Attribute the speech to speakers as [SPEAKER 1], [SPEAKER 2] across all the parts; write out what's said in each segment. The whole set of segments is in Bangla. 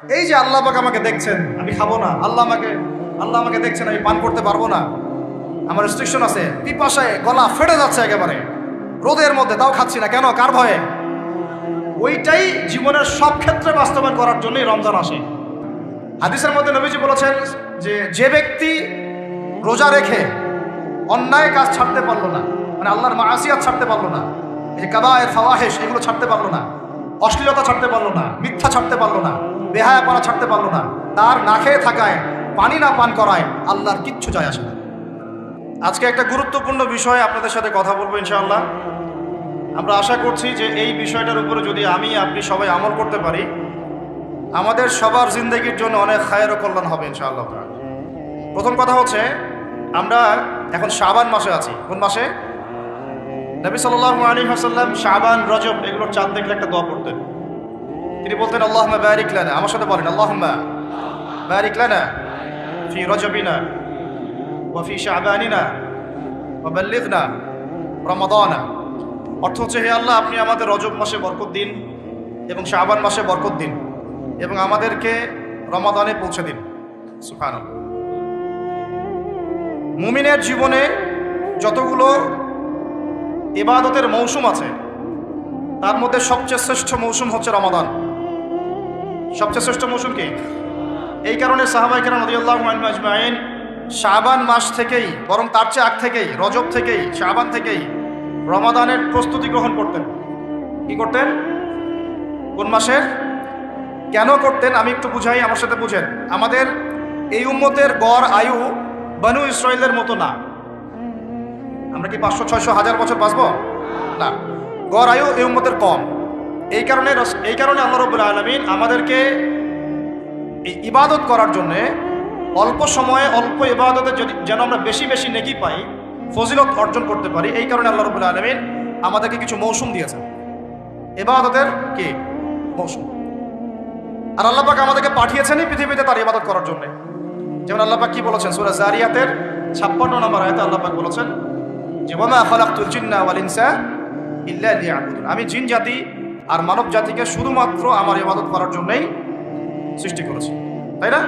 [SPEAKER 1] এই যে আল্লাহ পাক আমাকে দেখছেন, আমি খাবো না, আল্লাহ আমাকে দেখছেন, আমি পান করতে পারবো না, আমার রেস্ট্রিকশন আছে, পিপাসায় গলা ফেটে যাচ্ছে একেবারে রোদের মধ্যে, তাও খাচ্ছি না কেন, কার ভয়ে? ওইটাই জীবনের সব ক্ষেত্রে বাস্তবায়ন করার জন্যই রমজান আসে। হাদিসের মধ্যে নবীজি বলেছেন যে ব্যক্তি রোজা রেখে অন্যায় কাজ ছাড়তে পারলো না, মানে আল্লাহর মাআসিয়াত ছাড়তে পারলো না, এই যে কাবায়ের ফাওয়াহিশ এগুলো ছাড়তে পারলো না, অশ্লীলতা ছাড়তে পারলো না, মিথ্যা ছাড়তে পারলো না, বেহায়াপনা ছাড়তে পারলো না, তার না খেয়ে থাকায়, পানি না পান করায় আল্লাহর কিচ্ছু যায় আসে না। আজকে একটা গুরুত্বপূর্ণ বিষয় আপনাদের সাথে কথা বলবো ইনশাআল্লাহ। আমরা আশা করছি যে এই বিষয়টার উপরে যদি আপনি সবাই আমল করতে পারি, আমাদের সবার জিন্দেগির জন্য অনেক খায়ের ও কল্যাণ হবে ইনশাআল্লাহ। প্রথম কথা হচ্ছে, আমরা এখন শাবান মাসে আছি। কোন মাসে? নবী সাল্লাল্লাহু আলাইহি ওয়াসাল্লাম শাবান, রজব এগুলোর চাঁদ দেখলে একটা দোয়া পড়তেন। তিনি বলতেন আল্লাহুম্মা বারিক লানা, আমার সাথে বলেন আল্লাহুম্মা বারিক লানা ফি রজবিনা ওয়া ফি শাবানিনা ওয়া বাল্লিগনা রমাদানা। অর্থ হচ্ছে, হে আল্লাহ, আপনি আমাদের রজব মাসে বরকত দিন এবং শাবান মাসে বরকত দিন এবং আমাদেরকে রমাদানে পৌঁছে দিন। সুবহানাল্লাহ। মুমিনের জীবনে যতগুলো ইবাদতের মৌসুম আছে, তার মধ্যে সবচেয়ে শ্রেষ্ঠ মৌসুম হচ্ছে রমাদান। সবচেয়ে শ্রেষ্ঠ মৌসুম কি? এই কারণে সাহাবায়ে কেরাম রাদিয়াল্লাহু আনহুম আজমাইন শাবান মাস থেকেই, বরং তার চেয়ে আগ থেকেই, রজব থেকেই, শাবান থেকেই রমাদানের প্রস্তুতি গ্রহণ করতেন। কি করতেন? কোন মাসের? কেন করতেন আমি একটু বুঝাই, আমার সাথে বুঝেন। আমাদের এই উম্মতের গড় আয়ু বনু ইসরাইলের মতো না। আমরা কি 500, 600, 1000 বছর বাঁচবো? না, গড় আয়ু এই উম্মতের কম। এই কারণে আল্লাহ রাব্বুল আলামিন আমাদেরকে এই ইবাদত করার জন্যে, অল্প সময়ে অল্প ইবাদতে যেন আমরা বেশি বেশি নেকি পাই, ফজিলত অর্জন করতে পারি, এই কারণে আল্লাহ রাব্বুল আলামিন আমাদেরকে কিছু মৌসুম দিয়েছেন, ইবাদতের কি মৌসুম। আর আল্লাহ পাক আমাদেরকে পাঠিয়েছেনই পৃথিবীতে তার ইবাদত করার জন্য। যেমন আল্লাহ পাক কি বলেছেন সূরা যারিয়াতের 56 নম্বর আয়াতে আল্লাহ পাক বলেছেন যে ওয়ামা খালাকতুল জিন্না ওয়াল ইনসা ইল্লা লিয়াবুদুন, আমি জিন জাতি আর মানব জাতিকে শুধুমাত্র আমার ইবাদত করার জন্যই সৃষ্টি করেছি। তাই না?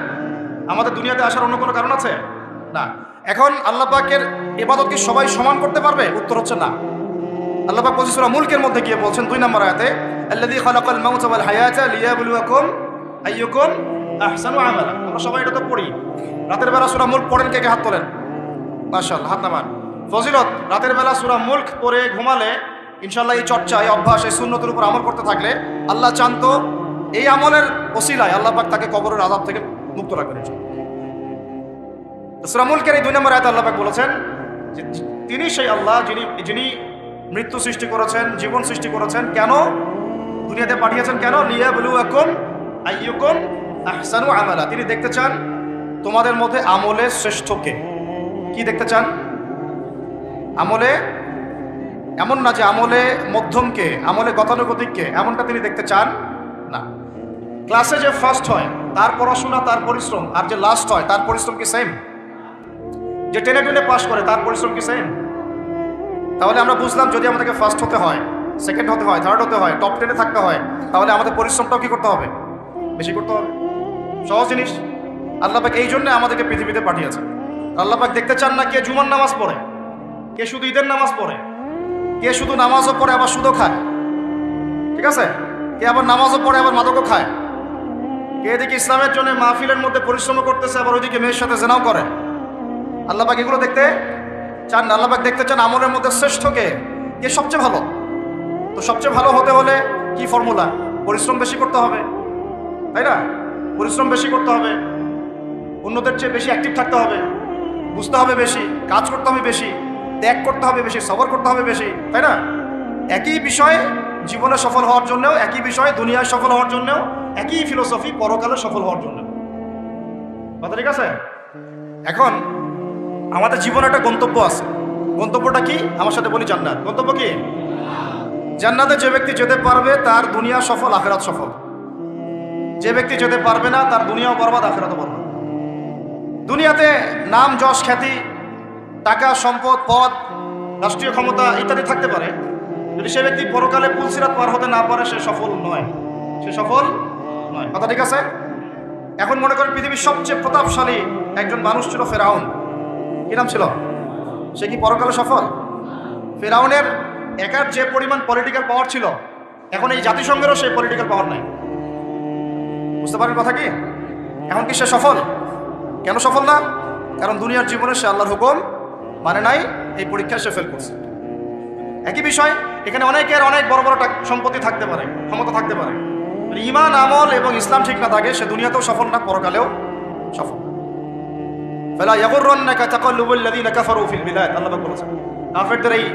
[SPEAKER 1] আমাদের দুনিয়াতে আসার অন্য কোনো কারণ আছে? না। এখন আল্লাহ পাকের ইবাদত কি সবাই সমান করতে পারবে? উত্তর হচ্ছে না। আল্লাহ পাক বলছেন সূরা মুলকের মধ্যে গিয়ে বলছেন 2 নম্বর আয়াতে, আল্লাযী খালাকাল মাউতা ওয়াল হায়াতা লিয়াবলুয়াকুম আইয়ুকুম আহসানু আমালা। আমরা সবাই এটা তো পড়ি। রাতের বেলা সূরা মুলক পড়েন, কে কে হাত তোলেন? মাশাআল্লাহ, হাত নামান। ফজিলত, রাতের বেলা সূরা মুলক পড়ে ঘুমালে ইনশাআল্লাহ এই চর্চা, এই অভ্যাস, এই সুন্নতের উপর আমল করতে থাকলে আল্লাহ চান তো এই আমলের ওসিলায় আল্লাহ পাক তাকে কবরের আযাব থেকে মুক্ত রাখবেন ইনশাআল্লাহ। সূরা মুলকের এই 2 নম্বর আয়াতে আল্লাহ পাক বলেছেন যে তিনি সেই আল্লাহ যিনি মৃত্যু সৃষ্টি করেছেন, জীবন সৃষ্টি করেছেন। কেন দুনিয়াতে পাঠিয়েছেন? কেন? লিয়াবলুয়াকুম আইয়ুকুম আহসানু আমালা। তিনি দেখতে চান তোমাদের মধ্যে আমলে শ্রেষ্ঠকে। কি দেখতে চান? আমলে, এমন না যে আমলে মধ্যমকে, আমলে গতানুগতিককে, এমনটা তিনি দেখতে চান না। ক্লাসে যে ফার্স্ট হয় তার পড়াশোনা, তার পরিশ্রম, আর যে লাস্ট হয় তার পরিশ্রম কি সেম? যে টেনে টেনে পাস করে তার পরিশ্রম কি সেম? তাহলে আমরা বুঝলাম, যদি আমাদেরকে ফার্স্ট হতে হয়, সেকেন্ড হতে হয়, থার্ড হতে হয়, টপ 10-এ থাকতে হয়, তাহলে আমাদের পরিশ্রমটাও কি করতে হবে? বেশি করতে হবে। সহজ জিনিস। আল্লাহ পাক এই জন্য আমাদেরকে পৃথিবীতে পাঠিয়েছেন। আল্লাহ পাক দেখতে চান না কে জুমার নামাজ পড়ে, কে শুধু ঈদের নামাজ পড়ে, কে শুধু নামাজও পড়ে আবার সুদও খায়, ঠিক আছে, কে আবার নামাজও পড়ে আবার মাদকও খায়, কে এদিকে ইসলামের জন্য মাহফিলের মধ্যে পরিশ্রম করতেছে আবার ওইদিকে মেয়ের সাথে জেনাও করে। আল্লাহ পাক এগুলো দেখতে চান না। আল্লাহ পাক দেখতে চান আমলের মধ্যে শ্রেষ্ঠ কে, কে সবচেয়ে ভালো। তো সবচেয়ে ভালো হতে হলে কি ফর্মুলা? পরিশ্রম বেশি করতে হবে, তাই না? পরিশ্রম বেশি করতে হবে, অন্যদের চেয়ে বেশি অ্যাক্টিভ থাকতে হবে, বুঝতে হবে বেশি, কাজ করতে হবে বেশি, ত্যাগ করতে হবে বেশি, সবর করতে হবে বেশি, তাই না? একই বিষয়ে জীবনে সফল হওয়ার জন্যও, একই বিষয়ে দুনিয়ায় সফল হওয়ার জন্যও, একই ফিলোসফি পরকালে সফল হওয়ার জন্য। কথা ঠিক আছে? এখন আমাদের জীবনে একটা গন্তব্য আছে। গন্তব্যটা কি? আমার সাথে বলি, জান্নাত। গন্তব্য কি? জান্নাতে যে ব্যক্তি যেতে পারবে তার দুনিয়া সফল, আখিরাত সফল। যে ব্যক্তি যেতে পারবে না তার দুনিয়াও বরবাদ, আখিরাতও বরবাদ। দুনিয়াতে নাম, যশ, খ্যাতি, টাকা, সম্পদ, পদ, রাষ্ট্রীয় ক্ষমতা ইত্যাদি থাকতে পারে, যদি সে ব্যক্তি পরকালে পুলসিরাত পার হতে না পারে সে সফল নয়, সে সফল নয়। কথা ঠিক আছে? এখন মনে করেন পৃথিবীর সবচেয়ে প্রতাপশালী একজন মানুষ ছিল ফেরাউন। কি নাম ছিল? সে কি পরকালে সফল? ফেরাউনের একার যে পরিমাণ পলিটিক্যাল পাওয়ার ছিল, এখন এই জাতিসংঘেরও সেই পলিটিক্যাল পাওয়ার নাই। বুঝতে পারেন কথা কি? এখন কি সে সফল? কেন সফল না? কারণ দুনিয়ার জীবনে সে আল্লাহর হুকুম মানে নাই, এই পরীক্ষায় সে ফেল করছে। একই বিষয় এখানে অনেকের অনেক বড় বড় সম্পত্তি থাকতে পারে, ক্ষমতা থাকতে পারে, ঈমান আমল এবং ইসলাম ঠিক না থাকে, সে দুনিয়াতেও সফল না, পরকালেও সফল। ফালা ইয়াগুররান্নাকা তাকাল্লুবুল লাযিনা কাফারু ফিল বিলাদ, আল্লাহ বলেছেন কাফেরদের এই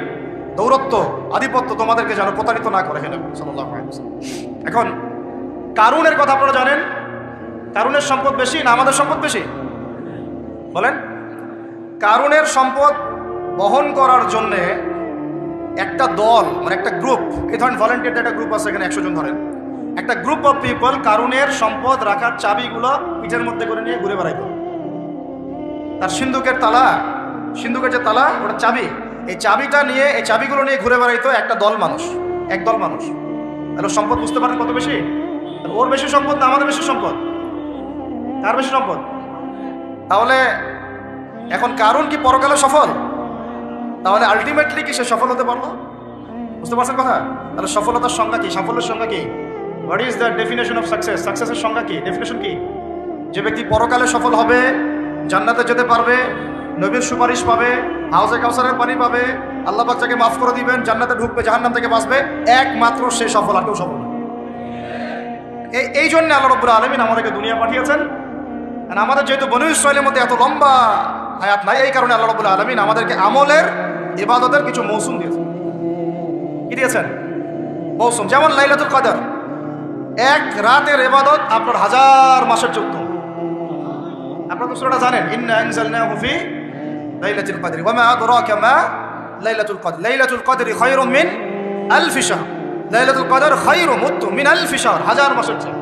[SPEAKER 1] দৌরত্ব আধিপত্য তোমাদেরকে যেন প্রতারিত না করে। সাল্লাল্লাহু আলাইহি ওয়াসাল্লাম। এখন কারুনের কথা আপনারা জানেন, কারুনের সম্পদ বেশি না আমাদের সম্পদ বেশি? বলেন। কারুনের সম্পদ বহন করার জন্যে একটা দল, মানে একটা গ্রুপ, এই ধরেন ভলেন্টিয়ার একটা গ্রুপ আছে, এখানে 100 জন ধরেন, একটা গ্রুপ অফ পিপল কারুনের সম্পদ রাখার চাবিগুলো পিঠের মধ্যে করে নিয়ে ঘুরে বেড়াইত। তার সিন্ধুকের তালা, সিন্ধুকের যে তালা, ওটা চাবি, এই চাবিটা নিয়ে, এই চাবিগুলো নিয়ে ঘুরে বেড়াইতো একটা দল মানুষ, একদল মানুষ। তাহলে সম্পদ বুঝতে পারেন কত বেশি? ওর বেশি সম্পদ না আমাদের বেশি সম্পদ? কার বেশি সম্পদ? তাহলে এখন কারুন কি পরকালে সফল? তাহলে আলটিমেটলি কি সে সফল হতে পারলো? বুঝতে পারছেন কথা? তাহলে সফলতার সংজ্ঞা কি? সাফল্যের সংজ্ঞা কি? What is the definition of success? সাকসেসের সংজ্ঞা কি? ডেফিনেশন কি? যে ব্যক্তি পরকালে সফল হবে, জান্নাতে যেতে পারবে, নবীর সুপারিশ পাবে, হাউজে কাউসারের পানি পাবে, আল্লাহ পাক তাকে মাফ করে দিবেন, জান্নাতে ঢুকবে, জাহান্নাম থেকে বাঁচবে, একমাত্র সে সফল, আর কেউ সফল না। এই জন্য আল্লাহ রাব্বুল আলামিন আমাদেরকে দুনিয়া পাঠিয়েছেন। আর আমাদের যেহেতু বনু ইসরাইলের মধ্যে এত লম্বা হায়াত নাই, এই কারণে আল্লাহ রাব্বুল আলামিন আমাদেরকে আমলের, ইবাদতের কিছু মৌসুম দিয়েছেন। কি দিয়েছেন? মৌসুম। যেমন লাইলাতুল কদর, এক রাতের ইবাদত আপনার 1000 মাসের যুক্ত। আপনারা তো সূরাটা জানেন, ইন্না আনজালনাহু ফি লাইলাতুল কদর ওয়া মা আদরাকা মা লাইলাতুল কদর, লাইলাতুল কদরি খায়রুম মিন আলফি শাহর, লাইলাতুল কদর খায়রুম উত্তম মিন আলফি শাহর, 1000 মাসের চেয়ে।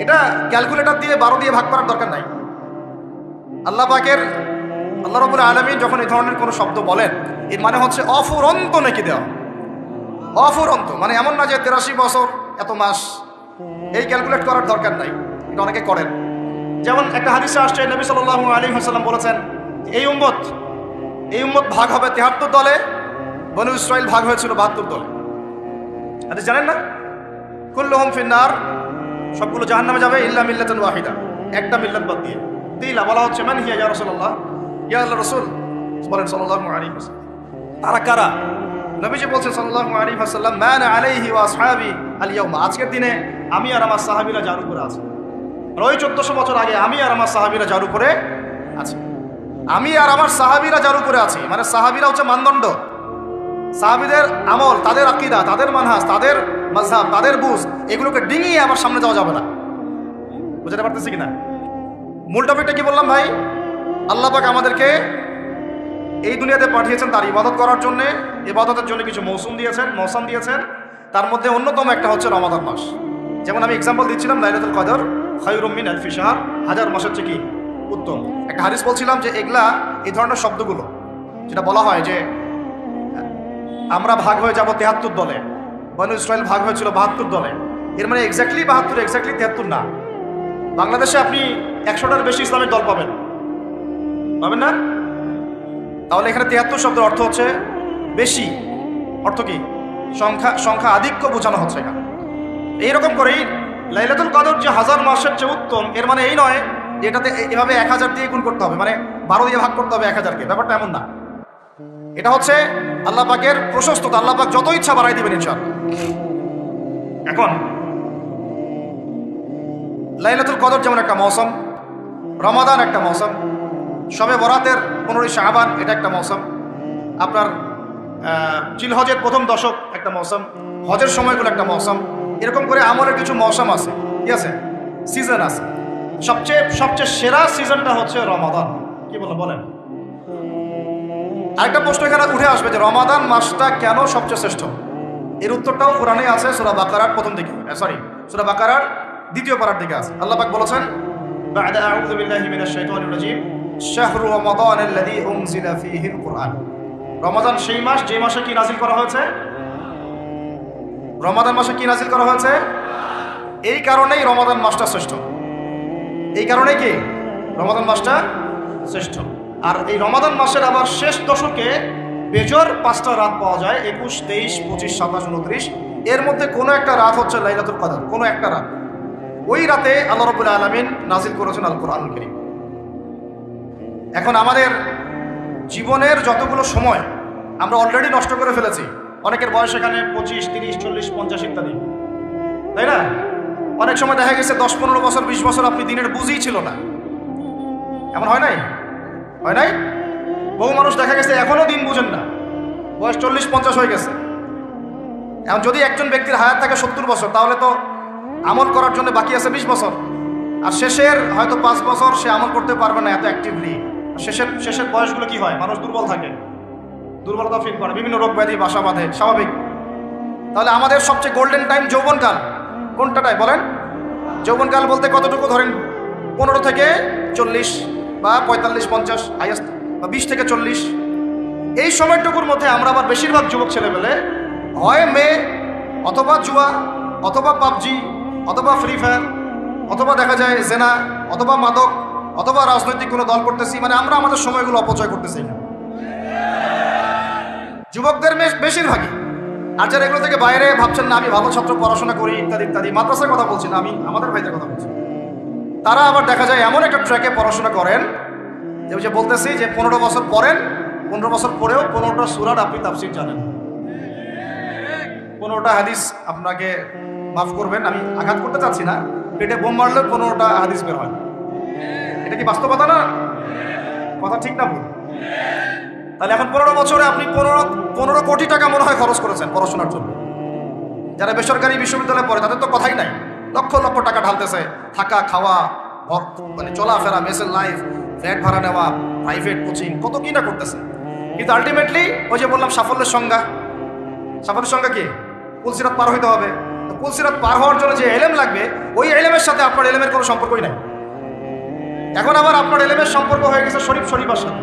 [SPEAKER 1] এটা ক্যালকুলেটর দিয়ে 12 দিয়ে ভাগ করার দরকার নাই। আল্লাহ পাকের, আল্লাহ রাব্বুল আলামিন যখন এই ধরনের কোনো শব্দ বলেন, এর মানে হচ্ছে অফুরন্ত নেকি দেওয়া। অফুরন্ত মানে এমন না যে 83 বছর এত মাস, এই ক্যালকুলেট করার দরকার নাই। এটা অনেকে করেন। যেমন একটা হাদিসে আসছে, নবী সাল্লাল্লাহু আলাইহি ওয়াসাল্লাম বলেছেন, এই উম্মত ভাগ হবে 73 দলে, বনু ইসরাইল ভাগ হয়েছিল 72 দলে। হাদিস জানেন না? কুল্লুহুম ফিন্নার, সবগুলো জাহান্নামে যাবে, ইল্লা মিল্লাতান ওয়াহিদা, একটা মিল্লাত বাদ দিয়ে। দিলা বলা হচ্ছে, মান হিয়া ইয়া রাসূলুল্লাহ, ইয়া আল্লাহর রাসূল বলেন সাল্লাল্লাহু আলাইহি ওয়াসাল্লাম, তারা কারা? নবীজি বলছেন সাল্লাল্লাহু আলাইহি ওয়াসাল্লাম, মান আলাইহি ওয়া আসহাবি আল ইয়াউমা, আজকের দিনে আমি আর আমার সাহাবীরা যার উপরে আছে। আর ওই 1400 বছর আগে আমি আর আমার সাহাবীরা যার উপরে আছে, আমি আর আমার সাহাবীরা যার উপরে আছি, মানে সাহাবীরা হচ্ছে মানদণ্ড। সাহাবীদের আমল, তাদের আকীদা, তাদের মানহাজ, তাদের মাযহাব, তাদের বুঝ, এগুলোকে ডিঙিয়ে আমার সামনে যাওয়া যাবে না। বুঝতে পারতেছি কিনা? মূল টপিকটা কি বললাম ভাই? আল্লাহ পাক আমাদেরকে এই দুনিয়াতে পাঠিয়েছেন তার ইবাদত করার জন্য, ইবাদতের জন্য কিছু মৌসুম দিয়েছেন। তার মধ্যে অন্যতম একটা হচ্ছে রমাদান মাস। যেমন আমি এক্সাম্পল দিচ্ছিলাম, লাইলাতুল কদর খায়রুম মিন আলফি শাহর, 1000 মাসের চেয়ে কি উত্তম। একটা হাদিস বলছিলাম যে এগুলা, এই ধরনের শব্দগুলো যেটা বলা হয় যে আমরা ভাগ হয়ে যাব 73 দলে, বনু ইসরাইল ভাগ হয়েছিল 72 দলে, এর মানে এক্স্যাক্টলি 72, এক্স্যাক্টলি 73 না। বাংলাদেশে আপনি 100টার বেশি ইসলামিক দল পাবেন না? তাহলে এখানে 73 শব্দের অর্থ হচ্ছে বেশি, অর্থ কি? সংখ্যা আধিক্য বোঝানো হচ্ছে এখানে। এইরকম করেই লাইলাতুল কদর যে 1000 মাসের চেয়ে উত্তম, এর মানে এই নয় যে এটাতে এভাবে 1000 দিয়ে গুণ করতে হবে, মানে 12 দিয়ে ভাগ করতে হবে 1000কে, ব্যাপারটা এমন না। এটা হচ্ছে আল্লাহ পাকের প্রশস্ততা, আল্লাহ পাক যত ইচ্ছা বাড়াই দিবেন ইনশাআল্লাহ। এখন লাইলাতুল কদর যেমন একটা মৌসুম, রমাদান একটা মৌসুম, শবে বরাতের 15ই শাবান এটা একটা মৌসুম, আপনার জিলহজের প্রথম দশক একটা মৌসুম, হজের সময়গুলো একটা মৌসুম, এরকম করে আমলের কিছু মৌসুম আছে, কি আছে? সিজন আছে। সবচেয়ে সেরা সিজনটা হচ্ছে রমাদান। কি বলেন? আরেকটা প্রশ্ন এখানে উঠে আসবে যে রমাদান মাসটা কেন সবচেয়ে শ্রেষ্ঠ? এর উত্তরটাও কোরআনে আছে, সূরা বাকারার প্রথম দিকে, সূরা বাকারার 2য় পারার দিকে আছে। আল্লাহ পাক বলেছেন, বা'দা আউযু বিল্লাহি মিনাশ শাইতানির রাজীম, শাহরু রমাদানাল্লাযী উনজিলা ফীহিল কুরআন। রমাদান সেই মাস যে মাসে কি নাজিল করা হয়েছে? রমাদান মাসে কি নাজিল করা হয়েছে? এই কারণেই রমাদান মাসটা শ্রেষ্ঠ। এই কারণে কি রমাদান মাসটা শ্রেষ্ঠ। আর এই রমাদান মাসের আবার শেষ দশকে বেজর 5টা রাত পাওয়া যায়, 21, 23, 25, 27, 29। এর মধ্যে কোনো একটা রাত হচ্ছে লাইলাতুল কদর, কোনো একটা রাত। ওই রাতে আল্লাহ রাব্বুল আলামিন নাজিল করেছেন আল কোরআনুল কারীম। এখন আমাদের জীবনের যতগুলো সময় আমরা অলরেডি নষ্ট করে ফেলেছি। অনেকের বয়স এখানে 25, 30, 40, 50 ইত্যাদি, তাই না? অনেক সময় দেখা গেছে 10, 15 বছর, 20 বছর আপনি দিনের বুঝেই ছিল না। এমন হয় নাই? হয় নাই? বহু মানুষ দেখা গেছে এখনো দিন বুঝেন না, বয়স 40, 50 হয়ে গেছে। এখন যদি একজন ব্যক্তির হায়াত থাকে 70 বছর, তাহলে তো আমল করার জন্য বাকি আছে 20 বছর। আর শেষের হয়তো 5 বছর সে আমল করতে পারবে না এত অ্যাক্টিভলি। শেষের বয়সগুলো কি হয়? মানুষ দুর্বল থাকে, দুর্বলতা ফিল করে, বিভিন্ন রোগ ব্যাধি বাসা বাঁধে, স্বাভাবিক। তাহলে আমাদের সবচেয়ে গোল্ডেন টাইম যৌবনকাল কোনটাটাই বলেন? যৌবনকাল বলতে কতটুকু ধরেন? 15 থেকে 40 বা 45, 50 হাইয়েস্ট, বা 20 থেকে 40। এই সময়টুকুর মধ্যে আমরা আবার বেশিরভাগ যুবক ছেলেমেলে হয় মেয়ে, অথবা জুয়া, অথবা পাবজি, অথবা ফ্রি ফায়ার, অথবা দেখা যায় জেনা, অথবা মাদক, অথবা রাজনৈতিক কোনো দল করতেছি। মানে আমরা আমাদের সময়গুলো অপচয় করতেছি যুবকদের বেশিরভাগই। আর যারা এগুলো থেকে বাইরে ভাবছেন না আমি ভালো ছাত্র, পড়াশোনা করি ইত্যাদি ইত্যাদি, মাদ্রাসার কথা বলছি না আমি, আমাদের ভাইদের কথা বলছি, তারা আবার দেখা যায় এমন একটা ট্র্যাকে পড়াশোনা করেন যে বলতেছি যে 15 বছর পড়েন, 15 বছর পরেও 15টা সূরার আপনি তাফসীর জানেন, 15টা হাদিস। আপনাকে মাফ করবেন, আমি আঘাত করতে চাচ্ছি না, পেটে বোম মারলে 15টা হাদিস বের হয়। এটা কি বাস্তবতা না? কথা ঠিক না ভুল? তাহলে এখন 15 বছরে আপনি 15 কোটি টাকা মনে হয় খরচ করেছেন পড়াশোনার জন্য। যারা বেসরকারি বিশ্ববিদ্যালয়ে পড়ে তাদের তো কথাই নাই, লক্ষ লক্ষ টাকা ঢালতেছে, থাকা খাওয়া, মানে চলাফেরা, মেসের লাইফ, ফ্ল্যাট ভাড়া নেওয়া, প্রাইভেট কোচিং, কত কি না করতেছে। কিন্তু আলটিমেটলি ওই যে বললাম সাফল্যের সংজ্ঞা কি? পুলসিরাত পার হইতে হবে। তো পুলসিরাত পার হওয়ার জন্য যে এলেম লাগবে, ওই এলেমের সাথে আপনার এলেমের কোনো সম্পর্কই নাই। এখন আবার আপনার এলেমের সম্পর্ক হয়ে গেছে শরীফার সাথে।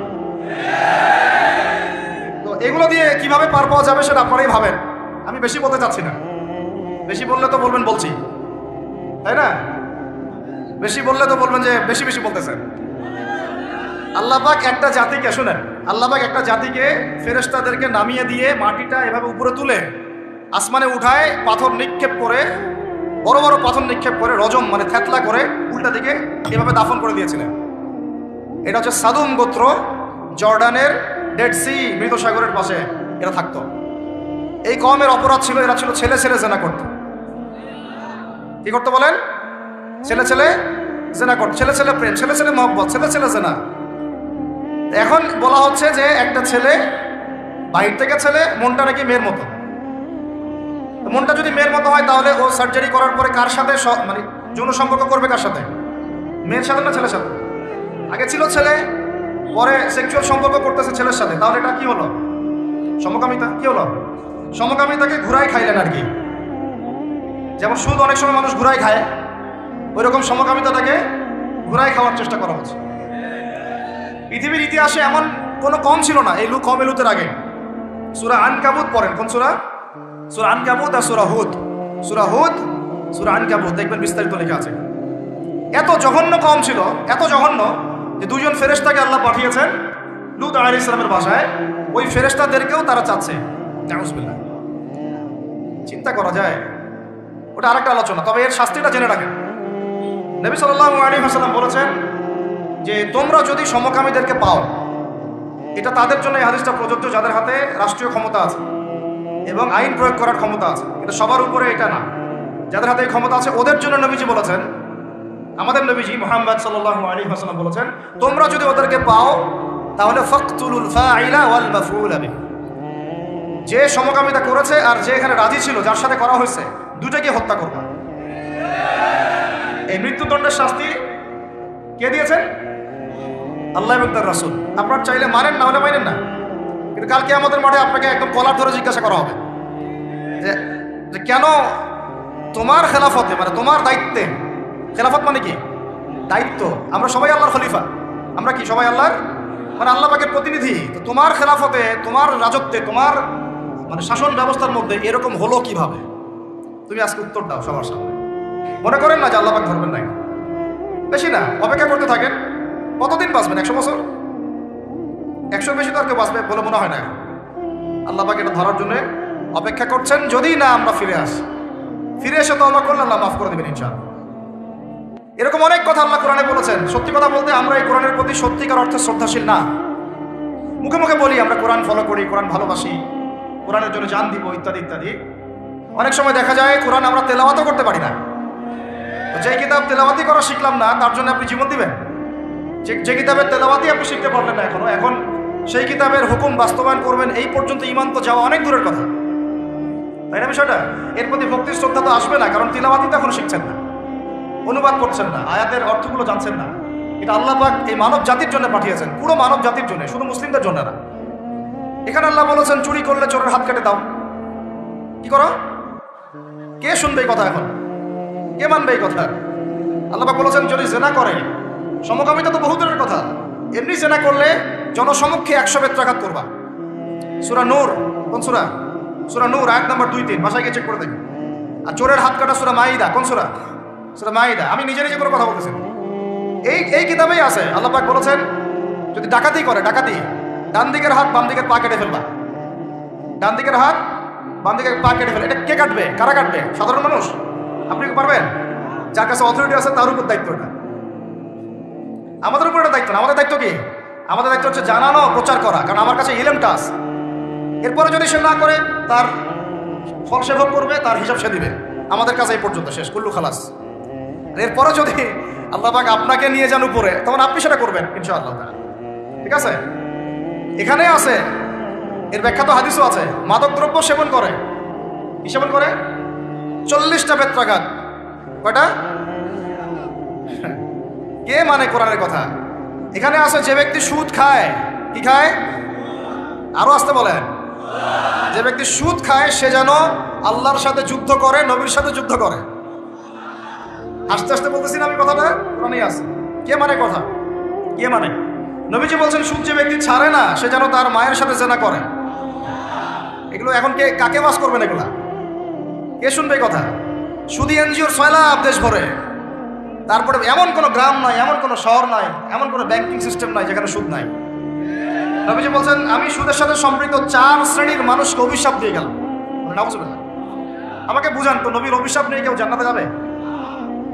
[SPEAKER 1] তো এগুলো দিয়ে কিভাবে পার পাওয়া যাবে সেটা আপনারাই ভাবেন, আমি বেশি বলতে চাচ্ছি না। বেশি বললে তো বলবেন বলছি, তাই না? বেশি বললে তো বলবেন যে বেশি বেশি বলতেছেন। আল্লাহ পাক একটা জাতিকে, শুনেন, আল্লাহ পাক একটা জাতিকে ফেরেশতাদেরকে নামিয়ে দিয়ে মাটিটা এভাবে উপরে তুলে আসমানে উঠায়, পাথর নিক্ষেপ করে, বড় বড় পাথর নিক্ষেপ করে, রজম মানে থেতলা করে উল্টা দিকে এভাবে দাফন করে দিয়েছিলেন। এটা হচ্ছে সাদুম গোত্র, জর্ডানের ডেড সি, মৃত সাগরের পাশে এরা থাকতো। এই কওমের অপরাধ ছিল, এরা ছিল ছেলে ছেলে জেনা করত। কি করতো বলেন? ছেলে ছেলে জেনা করত, ছেলে ছেলে প্রেম, ছেলে ছেলে মহব্বত, ছেলে ছেলে জেনা। এখন বলা হচ্ছে যে একটা ছেলে, বাহির থেকে ছেলে, মনটা নাকি মেয়ের মতো। মনটা যদি মেয়ের মতো হয় তাহলে ও সার্জারি করার পরে কার সাথে মানে যৌন সম্পর্ক করবে? কার সাথে? মেয়ের সাথে না ছেলের সাথে? আগে ছিল ছেলে, পরে সেক্সুয়াল সম্পর্ক করতেছে ছেলের সাথে, তাহলে এটা কি হলো? সমকামিতা। কি হলো? সমকামিতাকে ঘুরাই খাইলেন আর কি। যেমন সুদ অনেক সময় মানুষ ঘুরাই খায়, ওই রকম সমকামিতাটাকে ঘুরাই খাওয়ার চেষ্টা করা হচ্ছে। পৃথিবীর ইতিহাসে এমন কোনো কম ছিল না এই কম এলুতের আগে। সূরা আনকাবুত পড়েন। কোন সূরা? সূরা আনকাবুত আর সূরা হুদ। সূরা হুদ, সূরা আনকাবুত, দেখবেন বিস্তারিত লেখা আছে। এত জঘন্য কম ছিল, এত জঘন্য যে দুজন ফেরেশতাকে আল্লাহ পাঠিয়েছেন লূত আলাইহিস সালামের ভাষায়, ওই ফেরেশতাদেরকেও তারা চাচ্ছে। নাউজুবিল্লাহ। চিন্তা করা যায়? ওটা আরেকটা আলোচনা, তবে এর শাস্তিটা জেনে রাখেন। নবী সাল্লাল্লাহু আলাইহি ওয়াসাল্লাম বলেছেন যে তোমরা যদি সমকামীদেরকে পাও, এটা তাদের জন্য এই হাদিসটা প্রযোজ্য যাদের হাতে রাষ্ট্রীয় ক্ষমতা আছে এবং আইন প্রয়োগ করার ক্ষমতা আছে। এটা সবার উপরে এটা না, যাদের হাতে এই ক্ষমতা আছে ওদের জন্য নবীজি বলেছেন, আমাদের নবীজি মুহাম্মদ সাল্লাল্লাহু আলাইহি ওয়াসাল্লাম বলেছেন, তোমরা যদি ওদেরকে পাও তাহলে ফাকতুলুল ফাইলা ওয়াল মাফউল বিহি, যে সমকামিতা করেছে আর যে এখানে রাজি ছিল, যার সাথে করা হয়েছে, দুটোকে হত্যা করবা। এই মৃত্যুদণ্ডের শাস্তি কে দিয়েছেন? আল্লাহ এবং তার রাসূল। আপনারা চাইলে মানেন, না হলে মানেন না, কিন্তু কালকে আমাদের মাঠে আপনাকে একদম কলার ধরে জিজ্ঞাসা করা হবে যে কেন তোমার খেলাফতে, মানে তোমার দায়িত্বে, খেলাফত মানে কি? দায়িত্ব। আমরা সবাই আল্লাহর খলিফা, আমরা কি সবাই আল্লাহর, মানে আল্লাহ পাকের প্রতিনিধি। তো তোমার খেলাফতে, তোমার রাজত্বে, তোমার মানে শাসন ব্যবস্থার মধ্যে এরকম হলো কিভাবে? তুমি আজকে উত্তর দাও সবার সামনে। মনে করেন না যে আল্লাহ পাক ধরবেন নাই, বেশি না, অপেক্ষা করতে থাকেন। কতদিন বাঁচবেন? 100 বছর? 100 বেশি তো আর কেউ বাঁচবে বলে মনে হয় না। আল্লাহ পাক এটা ধরার জন্য অপেক্ষা করছেন, যদি না আমরা ফিরে আসি। ফিরে এসে তওবা করলে আল্লাহ মাফ করে দেবেন ইনশাআল্লাহ। এরকম অনেক কথা আল্লাহ কোরআনে বলেছেন। সত্যি কথা বলতে আমরা এই কোরআনের প্রতি সত্যিকার অর্থে শ্রদ্ধাশীল না। মুখে মুখে বলি আমরা কোরআন ফলো করি, কোরআন ভালোবাসি, কোরআনের জন্য জান দিব, ইত্যাদি ইত্যাদি। অনেক সময় দেখা যায় কোরআন আমরা তেলাওয়াতও করতে পারি না। যে কিতাব তেলাওয়াতি করা শিখলাম না, তার জন্য আপনি জীবন দিবেন? যে কিতাবের তেলাওয়াতি আপনি শিখতে পারলেন না এখনো, এখন সেই কিতাবের হুকুম বাস্তবায়ন করবেন, এই পর্যন্ত ঈমান তো যাওয়া অনেক দূরের কথা, তাই না বিষয়টা? এর প্রতি ভক্তি শ্রদ্ধা তো আসবে না, কারণ তিলাওয়াতি তো এখনো শিখছেন না, অনুবাদ করছেন না, আয়াতের অর্থগুলো জানছেন না। এটা আল্লাহ পাক এই মানব জাতির জন্য পাঠিয়েছেন, পুরো মানব জাতির জন্য, শুধু মুসলিমদের জন্য না। এখানে আল্লাহ বলেছেন চুরি করলে চোরের হাত কেটে দাও। কি করো? কে শুনবে এই কথা? এখন কে মানবে এই কথা? আল্লাহ পাক বলেছেন যদি জেনা করে, সমকামিতা তো বহু দূরের কথা, এমনি জেনা করলে জনসমক্ষে 100 বেত্রাঘাত করবা। সূরা নূর, কোন সূরা? সূরা নূর আয়াত নাম্বার 2-3, ভাষায় গিয়ে চেক করে দেখুন। আর চোরের হাত কাটা সূরা মাইদা, কোন সূরা? সূরা মাইদা। আমি নিজে নিজে করে কথা বলতেছি, এই কিতাবেই আছে। আল্লাহ পাক বলেছেন যদি ডাকাতি করে, ডাকাতি, ডান দিকের হাত বাম দিকের পা কেটে ফেলবা। ডান দিকের হাত বাম দিকের পা কেটে ফেলে। এটা কে কাটবে? কারা কাটবে? সাধারণ মানুষ? আপনি কি পারবেন? যার কাছে অথরিটি আছে তার উপর দায়িত্ব এটা। আমাদের উপর এটা দায়িত্ব না। আমাদের দায়িত্ব কি? আমাদের দায়িত্ব হচ্ছে জানানো, প্রচার করা, কারণ আমার কাছে ইলমটা আছে। এরপরে যদি সে না করে, তার ফল সে ভোগ করবে, তার হিসাব সে দিবে। আমাদের কাছে এই পর্যন্ত শেষ, কুল্লু খালাস। এরপরে যদি আল্লাহ পাক আপনাকে নিয়ে যান উপরে, তখন আপনি সেটা করবেন ইনশাআল্লাহ। ঠিক আছে? এখানে আছে, এর ব্যাখ্যা তো হাদিসও আছে। মাদক দ্রব্য সেবন করে, কি সেবন করে? 40টা বেত্রাঘাত। কয়টা? কে মানে কোরআনের কথা? এখানে আছে যে ব্যক্তি সুদ খায়, কি খায়? আরো আসতে বলেন। যে ব্যক্তি সুদ খায় সে যেন আল্লাহর সাথে যুদ্ধ করে, নবীর সাথে যুদ্ধ করে। আস্তে আস্তে বলতেছি না আমি কথাটা, কোরআনেই আছে। কে মানে কথা? কে মানে? নবীজি বলছেন সুদ যে ব্যক্তি ছাড়ে না সে যেন তার মায়ের সাথে জেনা করে। এগুলো এখন কে কাকে বাস করবেন? এগুলা কে শুনবে কথা? সুদি এনজিওর সয়লাভ দেশ ভরে, তারপরে এমন কোনো গ্রাম নাই, এমন কোনো শহর নাই, এমন কোনো ব্যাংকিং সিস্টেম নাই যেখানে সুদ নাই। নবীজি বলছেন আমি সুদের সাথে সম্পৃক্ত 4 শ্রেণীর মানুষকে অভিশাপ দিয়ে গেলাম। নাউজুবিল্লাহ। আমাকে বুঝান তো, নবীর অভিশাপ নিয়ে কেউ জান্নাতে যাবে?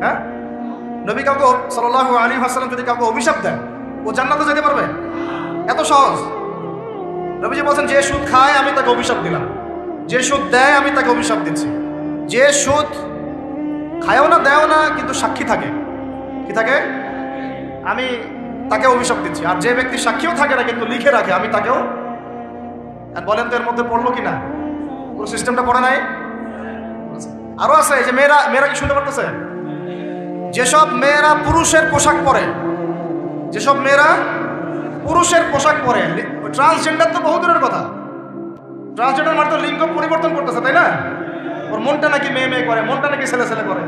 [SPEAKER 1] হ্যাঁ? নবী কাউকে সাল্লাল্লাহু আলাইহি ওয়াসাল্লাম যদি কাউকে অভিশাপ দেন, ও জান্নাতে যেতে পারবে? এত সহজ? নবীজি বলছেন যে সুদ খায় আমি তাকে অভিশাপ দিলাম, যে সুদ দেয় আমি তাকে অভিশাপ দিচ্ছি। যে সুদ খায়ও না, দেয়ও না, কিন্তু সাক্ষী থাকে, কি থাকে? আমি তাকে অভিশাপ দিচ্ছি। আর যে ব্যক্তি সাক্ষীও থাকে না কিন্তু লিখে রাখে, আমি তাকেও। বলেন তো এর মধ্যে পড়লো কিনা? পুরো সিস্টেমটা পড়ে নাই? আরো আছে। এই যে মেয়েরা কি শুনতে পারতেছে? যেসব মেয়েরা পুরুষের পোশাক পরে, যেসব মেয়েরা পুরুষের পোশাক পরে, ট্রান্সজেন্ডার তো বহু দূরের কথা। ট্রান্সজেন্ডার মানে তো লিঙ্গ পরিবর্তন করতেছে, তাই না? ওর মনটা নাকি মেয়ে মেয়ে করে, মনটা নাকি ছেলে ছেলে করে।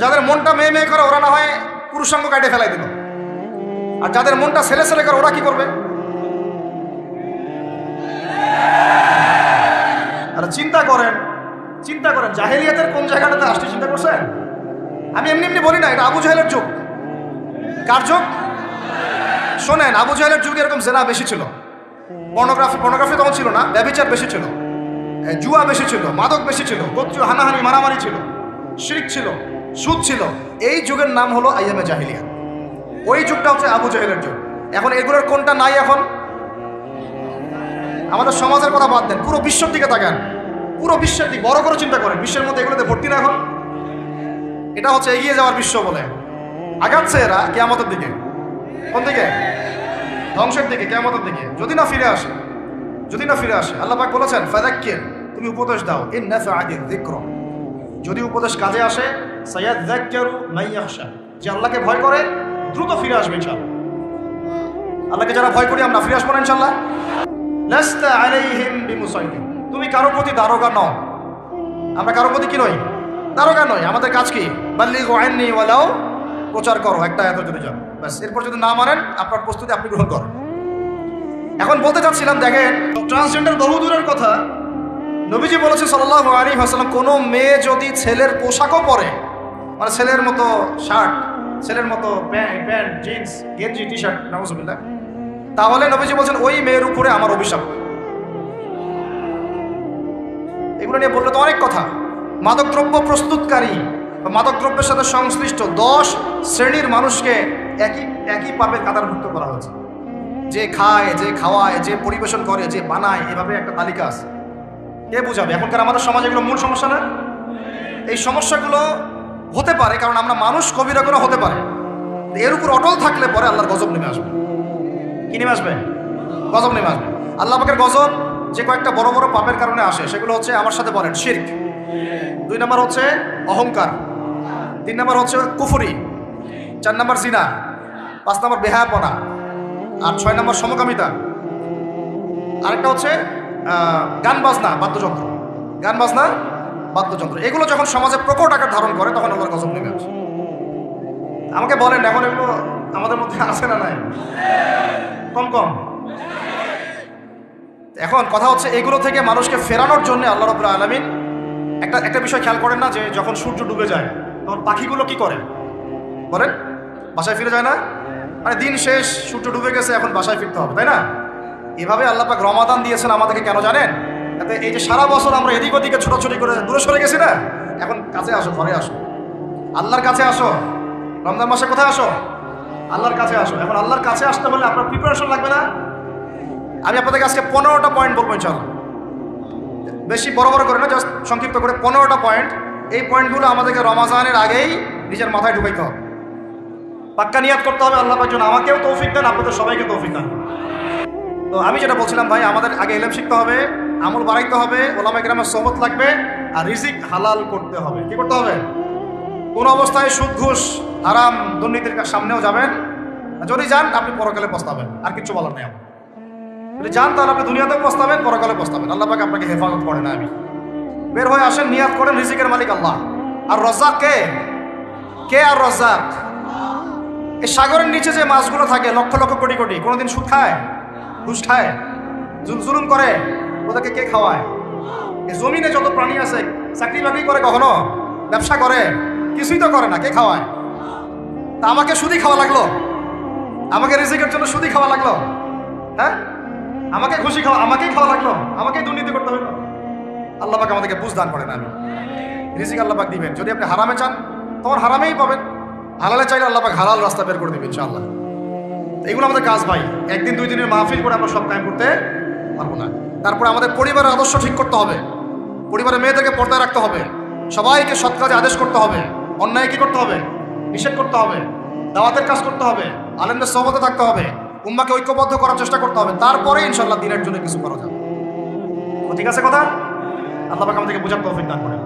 [SPEAKER 1] যাদের মনটা মেয়ে মেয়ে করে ওরা না হয় পুরুষাঙ্গ কাটে ফেলাই দিল, আর যাদের মনটা ছেলে ছেলে করে ওরা কি করবে? আর চিন্তা করেন, চিন্তা করেন জাহেলিয়াতের কোন জায়গাটাতে আসছে, চিন্তা করছেন? আমি এমনি এমনি বলি না, এটা আবু জাহেলের যুগ। কার যুগ? শোনেন, আবু জাহেলের যুগে এরকম জেনা বেশি ছিল। পর্নোগ্রাফি তখন ছিল না, ব্যভিচার বেশি ছিল, জুয়া বেশি ছিল, মাদক বেশি ছিল, গোত্রীয় হানাহানি মারামারি ছিল, শিরক ছিল, সুদ ছিল। এই যুগের নাম হলো আইয়ামে জাহিলিয়াত। ওই যুগটা হচ্ছে আবু জাহেলের যুগ। এখন এগুলোর কোনটা নাই? এখন আমাদের সমাজের কথা বাদ দেন, পুরো বিশ্বের দিকে তাকান, পুরো বিশ্বের দিকে বড় করে চিন্তা করেন। বিশ্বের মধ্যে এগুলোতে ভর্তি না এখন? এটা হচ্ছে এগিয়ে যাওয়ার বিশ্ব বলে। আগাচ্ছে এরা কিয়ামতের দিকে। কোন দিকে? ধ্বংসের দিকে, কিয়ামতের দিকে, যদি না ফিরে আসে, যদি না ফিরে আসে। আল্লাহ পাক বলেছেন ফাযাক্কির, তুমি উপদেশ দাও, ইন নাফআতিয যিকর, যদি উপদেশ কাজে আসে, সায়াযাক্কারু মান ইয়াখশা, যে আল্লাহকে ভয় করে দ্রুত ফিরে আসবে ইনশাআল্লাহ। আল্লাহকে যারা ভয় করি আমরা ফিরে আসবো না ইনশাআল্লাহ। লাস্তা আলাইহিম বিমুসাইতির, তুমি কারো প্রতি দারোগা নও। আমরা কারো প্রতি কি নই? দারোগা নই। আমাদের কাজ কি? বাল্লিগু আন্নী ওয়ালাউ, প্রচার করো, একটা আয়াত যদি যান ব্যাস। এরপর যদি না মানেন আপনার প্রস্তুতি আপনি গ্রহণ করেন। এখন বলতে চাচ্ছিলাম, দেখেন ট্রান্সজেন্ডার বহু দূরের কথা, নবীজি বলেছেন সাল্লাল্লাহু আলাইহি ওয়াসাল্লাম, কোনো মেয়ে যদি ছেলের পোশাকও পরে, মানে ছেলের মতো শার্ট, ছেলের মতো প্যান্ট জিন্স গেঞ্জি টি শার্ট, নাউজুবিল্লাহ, তাহলে নবীজি বলছেন ওই মেয়ের উপরে আমার অভিশাপ। এগুলো নিয়ে বললে তো অনেক কথা। মাদকদ্রব্য প্রস্তুতকারী বা মাদকদ্রব্যের সাথে সংশ্লিষ্ট 10 শ্রেণীর মানুষকে একই পাপের কাতারভুক্ত করা হয়েছে। যে খায়, যে খাওয়ায়, যে পরিবেশন করে, যে বানায়, এভাবে একটা তালিকা আছে। কে বুঝাবে? এখনকার আমাদের সমাজে এগুলো মূল সমস্যা না? এই সমস্যাগুলো হতে পারে কারণ আমরা মানুষ, কবিরা গুনাহ হতে পারে। এর উপর অটল থাকলে পরে আল্লাহর গজব নেমে আসবে। কি নেমে আসবে? গজব নেমে আসবে। আল্লাহ পাকের গজব যে কয়েকটা বড় বড় পাপের কারণে আসে সেগুলো হচ্ছে, আমার সাথে বলেন, শিরক। 2 নম্বর হচ্ছে অহংকার। 3 নম্বর হচ্ছে কুফরি। 4 নম্বর জিনা। 5 নম্বর বেহায়াপনা। আর 6 নম্বর সমকামিতা। আরেকটা হচ্ছে গান বাজনা, বাদ্যযন্ত্র। গান বাজনা, বাদ্যযন্ত্র, এগুলো যখন সমাজে প্রকট আকার ধারণ করে তখন আল্লাহর গজব নেমে আসে। আমাকে বলেন এখন এগুলো আমাদের মধ্যে আছে না নাই? কম কম। এখন কথা হচ্ছে এগুলো থেকে মানুষকে ফেরানোর জন্য আল্লাহ রাব্বুল আলামিন একটা বিষয় খেয়াল করেন না, যে যখন সূর্য ডুবে যায় তখন পাখিগুলো কি করে বলেন? বাসায় ফিরে যায় না? মানে দিন শেষ, সূর্য ডুবে গেছে, এখন বাসায় ফিরতে হবে, তাই না? এভাবে আল্লাহ পাক রমাদান দিয়েছেন আমাদেরকে কেন জানেন? যাতে এই যে সারা বছর আমরা এদিক ওদিকে ছোটাছুটি করে দূরে সরে গেছি না, এখন কাছে আসো, ঘরে আসো, আল্লাহর কাছে আসো। রমজান মাসে কোথায় আসো? আল্লাহর কাছে আসো। এখন আল্লাহর কাছে আসতে হলে আপনার প্রিপারেশন লাগবে না? আমি আপনাদেরকে আজকে 15টা পয়েন্ট বলবো ইনশাআল্লাহ। বেশি বড় বড় করে না, জাস্ট সংক্ষিপ্ত করে 15টা পয়েন্ট। এই পয়েন্টগুলো আমাদেরকে রমাজানের আগেই নিজের মাথায় ঢুকাইতে হবে। পাক্কা নিয়াত করতে হবে আল্লাহ পাক যেন আমাকেও তৌফিক দেন, আপনাদের সবাইকে তৌফিক দেন। তো আমি যেটা বলছিলাম ভাই, আমাদের আগে ইলম শিখতে হবে, আমল বাড়াইতে হবে, ওলামা কিরামের সোহবত লাগবে, আর রিজিক হালাল করতে হবে। কি করতে হবে? কোন অবস্থায় সুদ ঘুষ হারাম দুর্নীতির সামনেও যাবেন। যদি যান আপনি পরকালে পস্তাবেন, আর কিছু বলার নেই আমার। যদি যান তাহলে আপনি দুনিয়াতেও পস্তাবেন, পরকালে পস্তাবেন। আল্লাহ পাক আপনাকে হেফাজত করে না। আমি বের হয়ে আসেন, নিয়াত করেন, রিজিকের মালিক আল্লাহ। আর রাজ্জাক কে? কে আর রাজ্জাক? এই সাগরের নিচে যে মাছগুলো থাকে লক্ষ লক্ষ কোটি কোটি, কোনোদিন সুদ খায়? ঘুষ খায়? জুলুম করে? ওদেরকে কে খাওয়ায়? এই জমিনে যত প্রাণী আছে চাকরি বাকরি করে, কখনো ব্যবসা করে? কিছুই তো করে না। কে খাওয়ায়? তা আমাকে সুদি খাওয়া লাগলো? আমাকে রিজিকের জন্য সুদি খাওয়া লাগলো? হ্যাঁ, আমাকে খুশি খাওয়া, আমাকেই খাওয়া লাগলো? আমাকেই দুর্নীতি করতে হলো? আল্লাহ পাক আমাদেরকে বুঝ দান করেন। আমি রিজিক আল্লাহ পাক দিবেন। যদি আপনি হারামে চান তখন হারামেই পাবেন, হালালে চাইলে আল্লাহ পাক হালাল রাস্তা বের করে দিবেন ইনশাআল্লাহ। এগুলো আমাদের কাজ ভাই। একদিন 2 দিনের মাহফিল করে আমরা সব কায়েম করতে পারবো না। তারপরে আমাদের পরিবারের আদর্শ ঠিক করতে হবে, পরিবারের মেয়েদেরকে পর্দায় রাখতে হবে, সবাইকে সৎ কাজে আদেশ করতে হবে, অন্যায় কি করতে হবে? নিষেধ করতে হবে, দাওয়াতের কাজ করতে হবে, আলেমদের সোহবতে থাকতে হবে, উম্মাকে ঐক্যবদ্ধ করার চেষ্টা করতে হবে। তারপরে ইনশাআল্লাহ দিনের জন্য কিছু করা যাবে। ঠিক আছে কথা? আল্লাহ পাক আমাদেরকে বোঝার তৌফিক দান করেন।